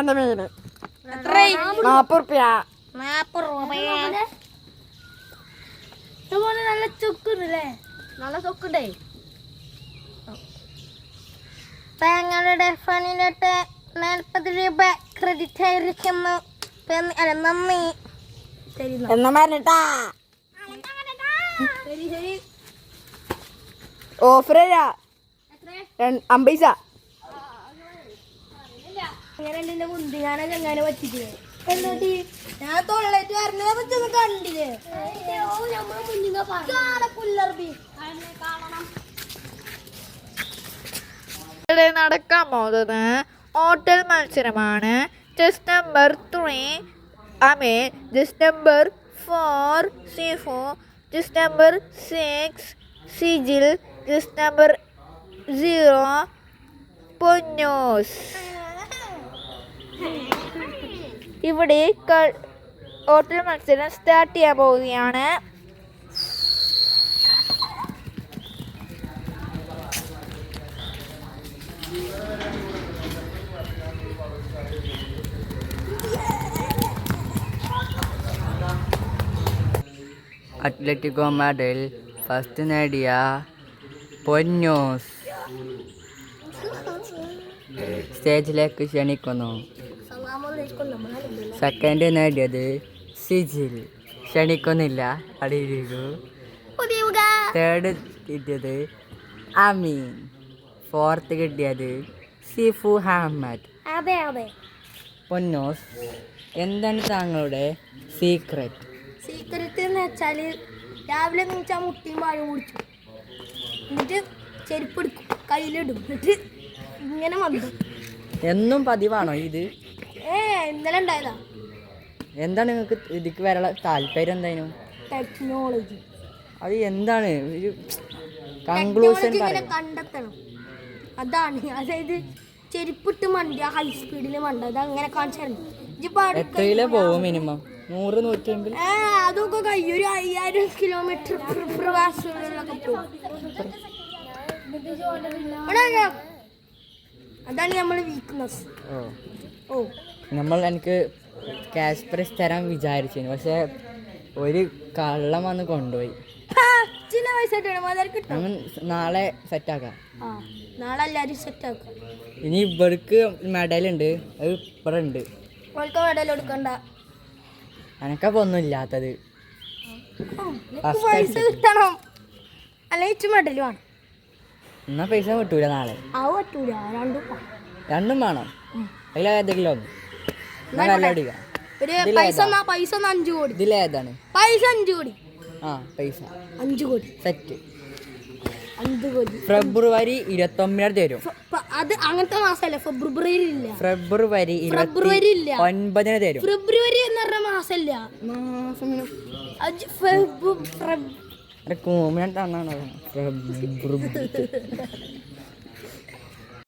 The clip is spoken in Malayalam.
എന്റെ മീന് 40 രൂപ നല്ല ചുക്കുണ്ടല്ലേ നല്ല ചൊക്കുണ്ടേ. താങ്കളുടെ ഫോണിലോട്ട് 40 രൂപ ക്രെഡിറ്റ് ആയിരിക്കുന്നു. നന്ദി. എന്നാ പറഞ്ഞിട്ടാ ശരി ഓഫർ 50 ഇങ്ങനെ മുന്തി ഞാനൊക്കെ എങ്ങനെ പറ്റിട്ടില്ലേ എന്നിട്ട് ഞാൻ തൊള്ളേറ്റ് വരണത് പറ്റൊന്നും കണ്ടില്ലേ നടക്കാൻ പോകുന്നത് ഹോട്ടൽ മത്സരമാണ്. Just number 3 just number 4 Seefu, just number 6 Sijil, just number 0 Ponnus. ഇവിടെ ഹോട്ടൽ മത്സരം സ്റ്റാർട്ട് ചെയ്യാൻ പോവുകയാണ്. അത്ലറ്റിക്കോ മാഡ്രിഡിൽ ഫസ്റ്റ് നേടിയ പൊന്നൂസ് സ്റ്റേജിലേക്ക് ക്ഷണിക്കുന്നു. സെക്കൻഡ് നേടിയത് സിജിൽ, ക്ഷണിക്കുന്നില്ല, അടിയിലിരിക്കൂ. തേർഡ് കിട്ടിയത് അമീൻ, ഫോർത്ത് കിട്ടിയത് സിഫു അഹമ്മദ്. പൊന്നൂസ്, എന്താണ് താങ്കളുടെ സീക്രട്ട്? സീക്രട്ട് എന്ന് വെച്ചാൽ രാവിലെ നീച്ചാൽ മുട്ടിയും പാഴും കുടിച്ചു, എന്നിട്ട് ചെരുപ്പ് എടുക്കും, കയ്യിലിടും, എന്നിട്ട് ഇങ്ങനെ വന്നു. എന്നും പതിവാണോ ഇത്? ഇന്നലെ ഉണ്ടായതാ. എന്താണ് നിങ്ങൾക്ക് ഇതിക്ക് വരാനുള്ള താല്പര്യം? എന്തായാലും ടെക്നോളജി. അത് എന്താണ് ഒരു കൺക്ലൂഷൻ കണ്ടെത്തണം, അതാണ്. അതായത് ചെരുപ്പിട്ട് മണ്ടിയ ഹൈ സ്പീഡിൽ മണ്ട, അത് അങ്ങനെ കാണിച്ചായിരുന്നു. എത്രയിലേ പോകും? മിനിമം 100, 150? അതൊക്കെ കഴിയും. ഒരു 5000 കിലോമീറ്റർ പ്രവാസങ്ങളിലൊക്കെ പോകും. അതാണ് നമ്മൾ വീക്ക്നെസ്. എനിക്ക് ക്യാഷ് പ്രൈസ് തരാൻ വിചാരിച്ചിരുന്നു, പക്ഷെ ഒരു കള്ളം വന്ന് കൊണ്ടുപോയി. ചില പൈസ നാളെ സെറ്റാക്കാം. നാളെ എല്ലാവരും സെറ്റാക്കാം. ഇനി ഇവർക്ക് മെഡലുണ്ട്, അത് ഇവിടെ ഉണ്ട്. മെഡൽ എടുക്കണ്ട, എനക്കപ്പോൾ ഒന്നും ഇല്ലാത്തത്. പൈസ കിട്ടണം, അല്ലെങ്കിൽ മെഡൽ വേണം. എന്നാ പൈസ കിട്ടൂല നാളെ. അത് പറ്റൂല, രണ്ടും വേണം. അതിലേതെങ്കിലും ഒന്ന്. പൈസ 5 കോടി. ഇതിലേതാണ് പൈസ? 5 കോടി. പൈസ 5 കോടി സെറ്റ്. 5 കോടി ഫെബ്രുവരി 29 തരും. അത് അങ്ങനത്തെ മാസമല്ല, ഫെബ്രുവരി ഇല്ല. ഫെബ്രുവരി ഇല്ല. 29 തരും. ഫെബ്രുവരി എന്ന് പറഞ്ഞ മാസമല്ല. കൂമിനാണ്.